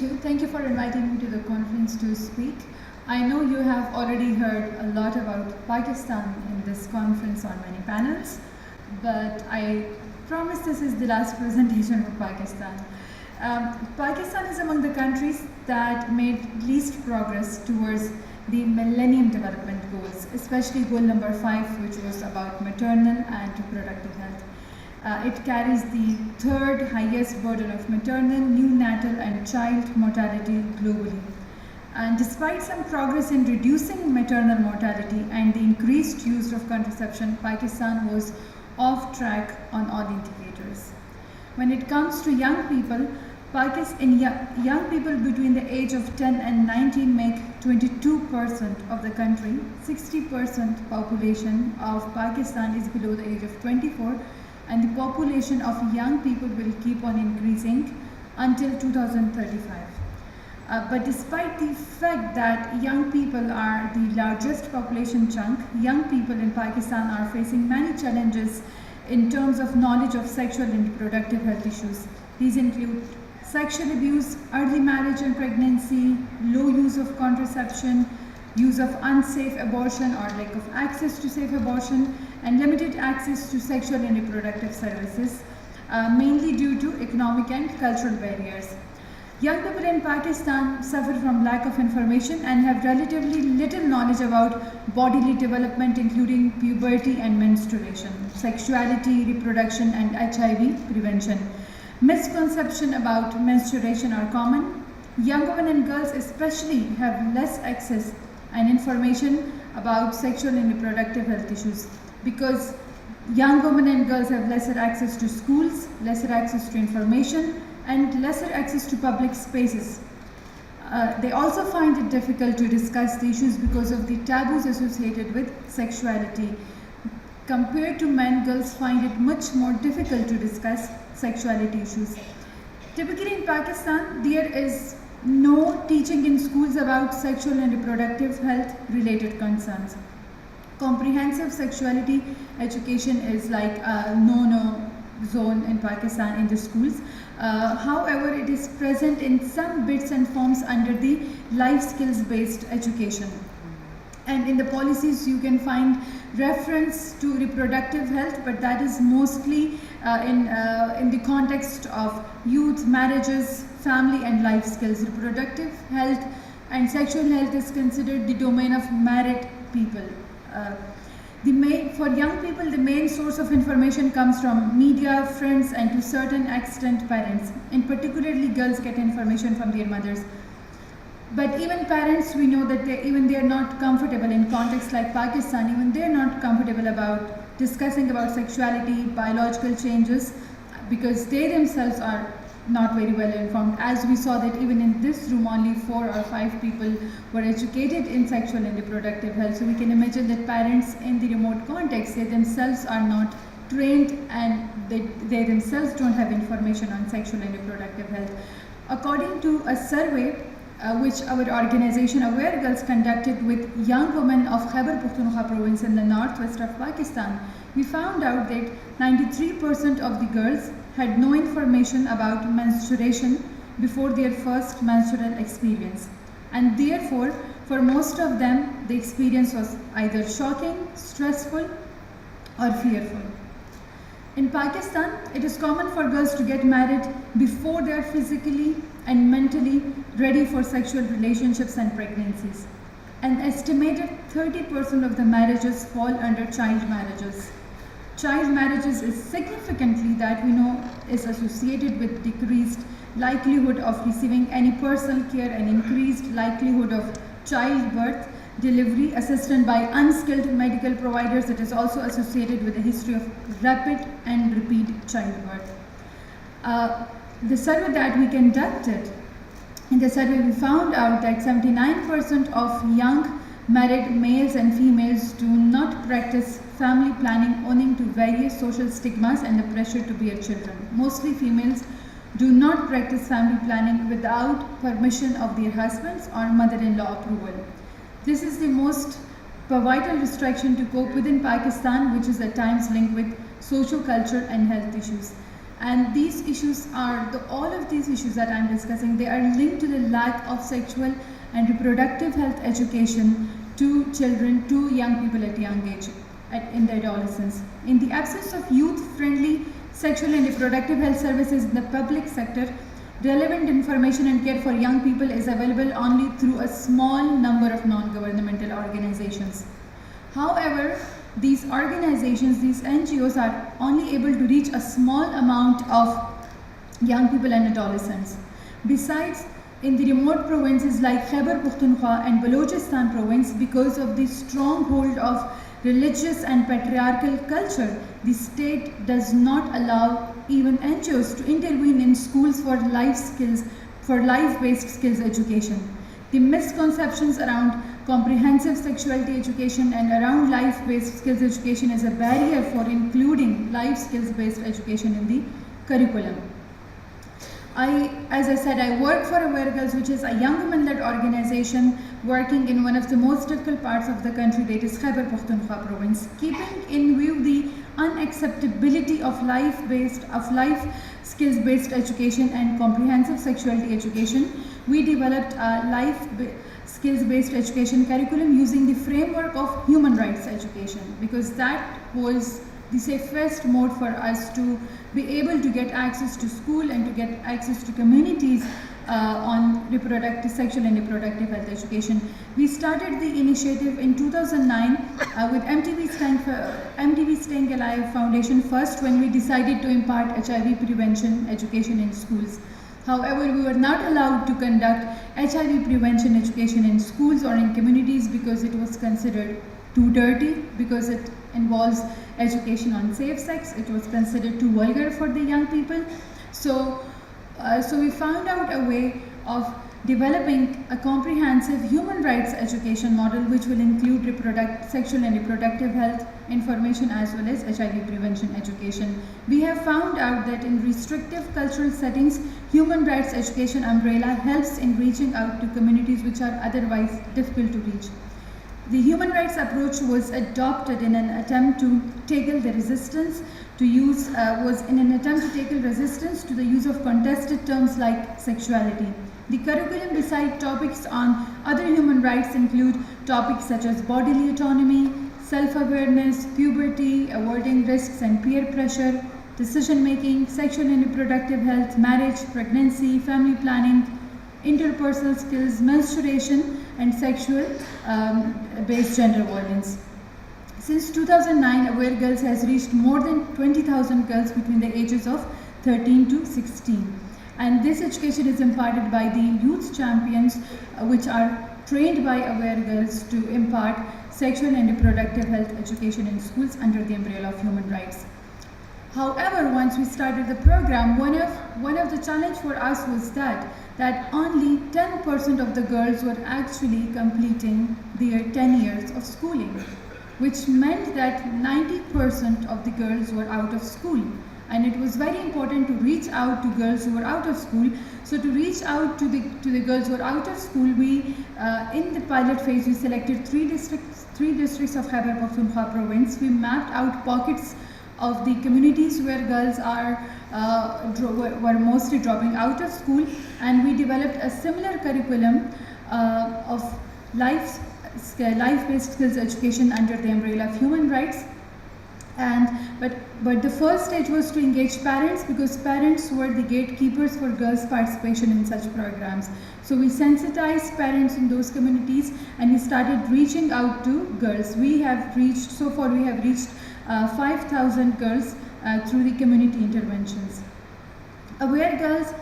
you. Thank you for inviting me to the conference to speak. I know you have already heard a lot about Pakistan in this conference on many panels, but I promise this is the last presentation for Pakistan. Pakistan is among the countries that made least progress towards the Millennium Development Goals, especially goal number 5, which was about maternal and reproductive health. It carries the third highest burden of maternal, neonatal and child mortality globally. And despite some progress in reducing maternal mortality and the increased use of contraception, Pakistan was off track on all indicators. When it comes to young people, young people between the age of 10 and 19 make 22% of the country. 60% population of Pakistan is below the age of 24, and the population of young people will keep on increasing until 2035. But despite the fact that young people are the largest population chunk, young people in Pakistan are facing many challenges in terms of knowledge of sexual and reproductive health issues. These include sexual abuse, early marriage and pregnancy, low use of contraception, use of unsafe abortion or lack of access to safe abortion, and limited access to sexual and reproductive services, mainly due to economic and cultural barriers. Young people in Pakistan suffer from lack of information and have relatively little knowledge about bodily development, including puberty and menstruation, sexuality, reproduction, and HIV prevention. Misconceptions about menstruation are common. Young women and girls especially have less access and information about sexual and reproductive health issues because young women and girls have lesser access to schools, lesser access to information, and lesser access to public spaces. They also find it difficult to discuss the issues because of the taboos associated with sexuality. Compared to men, girls find it much more difficult to discuss sexuality issues. Typically in Pakistan, there is no teaching in schools about sexual and reproductive health related concerns. Comprehensive sexuality education is like a no-no zone in Pakistan in the schools. However, it is present in some bits and forms under the life skills based education. And in the policies you can find reference to reproductive health, but that is mostly in the context of youth, marriages, family and life skills. Reproductive health and sexual health is considered the domain of married people. For young people, the main source of information comes from media, friends, and to a certain extent parents. And particularly girls get information from their mothers. But even parents, we know that they are not comfortable in contexts like Pakistan, even they are not comfortable about discussing about sexuality, biological changes, because they themselves are not very well informed. As we saw that even in this room, only 4 or 5 people were educated in sexual and reproductive health. So we can imagine that parents in the remote context, they themselves are not trained and they themselves don't have information on sexual and reproductive health. According to a survey which our organization Aware Girls conducted with young women of Khyber Pakhtunkhwa province in the northwest of Pakistan, we found out that 93% of the girls had no information about menstruation before their first menstrual experience. And therefore, for most of them, the experience was either shocking, stressful, or fearful. In Pakistan, it is common for girls to get married before they are physically and mentally ready for sexual relationships and pregnancies. An estimated 30% of the marriages fall under child marriages. Child marriages is significantly that we know is associated with decreased likelihood of receiving any personal care and increased likelihood of childbirth, delivery, assisted by unskilled medical providers. It is also associated with a history of rapid and repeat childbirth. The survey that we conducted, in the survey we found out that 79% of young married males and females do not practice family planning owing to various social stigmas and the pressure to bear children. Mostly females do not practice family planning without permission of their husbands or mother-in-law approval. This is the most vital restriction to cope with in Pakistan, which is at times linked with social, cultural and health issues. And these issues are, all of these issues that I'm discussing, they are linked to the lack of sexual and reproductive health education to children, to young people at young age, in their adolescence. In the absence of youth-friendly sexual and reproductive health services in the public sector, relevant information and care for young people is available only through a small number of non-governmental organizations. However, these organizations, these NGOs, are only able to reach a small amount of young people and adolescents. Besides, in the remote provinces like Khyber Pakhtunkhwa and Balochistan province, because of the stronghold of religious and patriarchal culture, the state does not allow even NGOs to intervene in schools for life skills, for life-based skills education. The misconceptions around comprehensive sexuality education and around life-based skills education is a barrier for including life skills-based education in the curriculum. As I said, I work for Aware Girls, which is a young women-led organization working in one of the most difficult parts of the country, that is Khyber Pakhtunkhwa province. Keeping in view the unacceptability of life skills-based education and comprehensive sexuality education, we developed a life skills-based education curriculum using the framework of human rights education, because that was the safest mode for us to be able to get access to school and to get access to communities on sexual and reproductive health education. We started the initiative in 2009 with MTV Staying Alive Foundation first, when we decided to impart HIV prevention education in schools. However, we were not allowed to conduct HIV prevention education in schools or in communities because it was considered too dirty, because it involves education on safe sex. It was considered too vulgar for the young people. So we found out a way of developing a comprehensive human rights education model, which will include sexual and reproductive health information as well as HIV prevention education. We have found out that in restrictive cultural settings, human rights education umbrella helps in reaching out to communities which are otherwise difficult to reach. The human rights approach was adopted in an attempt to tackle the resistance to use resistance to the use of contested terms like sexuality. The curriculum, beside topics on other human rights, include topics such as bodily autonomy, self-awareness, puberty, avoiding risks and peer pressure, decision-making, sexual and reproductive health, marriage, pregnancy, family planning, interpersonal skills, menstruation, and sexual-based gender violence. Since 2009, Aware Girls has reached more than 20,000 girls between the ages of 13 to 16. And this education is imparted by the youth champions, which are trained by Aware Girls to impart sexual and reproductive health education in schools under the umbrella of human rights. However, once we started the program, one of the challenge for us was that only 10% of the girls were actually completing their 10 years of schooling, which meant that 90% of the girls were out of school. And it was very important to reach out to girls who were out of school. So to reach out to the girls who are out of school, we in the pilot phase we selected three districts of Khyber Pakhtunkhwa province. We mapped out pockets of the communities where girls were mostly dropping out of school, and we developed a similar curriculum of life-based skills education under the umbrella of human rights. But the first stage was to engage parents, because parents were the gatekeepers for girls' participation in such programs. So we sensitized parents in those communities, and we started reaching out to girls. So far we have reached 5,000 girls through the community interventions. Aware Girls,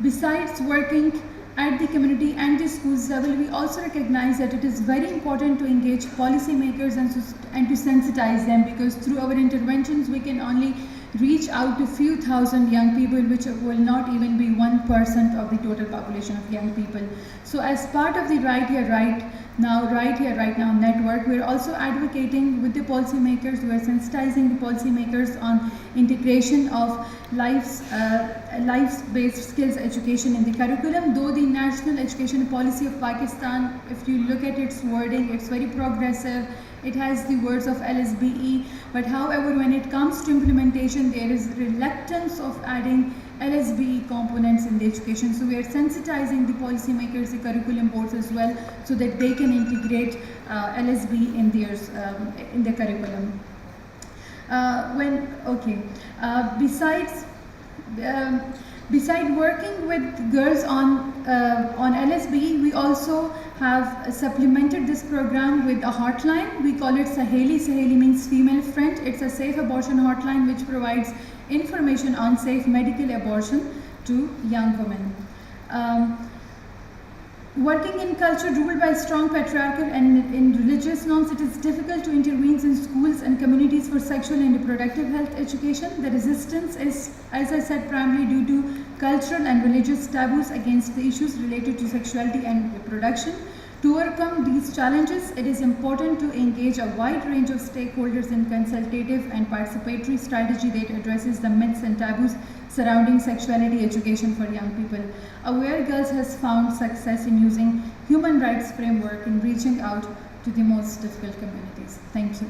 besides working at the community and the schools level, we also recognize that it is very important to engage policymakers and to sensitize them, because through our interventions we can only reach out to few thousand young people, which will not even be 1% of the total population of young people. So as part of the Right Here Right Now network, we're also advocating with the policymakers. We're sensitizing the policymakers on integration of life-based skills education in the curriculum, though the National Education Policy of Pakistan, if you look at its wording, it's very progressive. It has the words of LSBE, but however, when it comes to implementation, there is reluctance of adding LSBE components in the education. So we are sensitizing the policymakers, the curriculum boards as well, so that they can integrate LSBE in their curriculum. Besides working with girls on LSBE, we also have supplemented this program with a hotline. We call it Saheli. Saheli means female friend. It's a safe abortion hotline which provides information on safe medical abortion to young women. Working in culture ruled by strong patriarchal and in religious norms, it is difficult to intervene in schools and communities for sexual and reproductive health education. The resistance is, as I said, primarily due to cultural and religious taboos against the issues related to sexuality and reproduction. To overcome these challenges, it is important to engage a wide range of stakeholders in consultative and participatory strategy that addresses the myths and taboos surrounding sexuality education for young people. Aware Girls has found success in using human rights framework in reaching out to the most difficult communities. Thank you.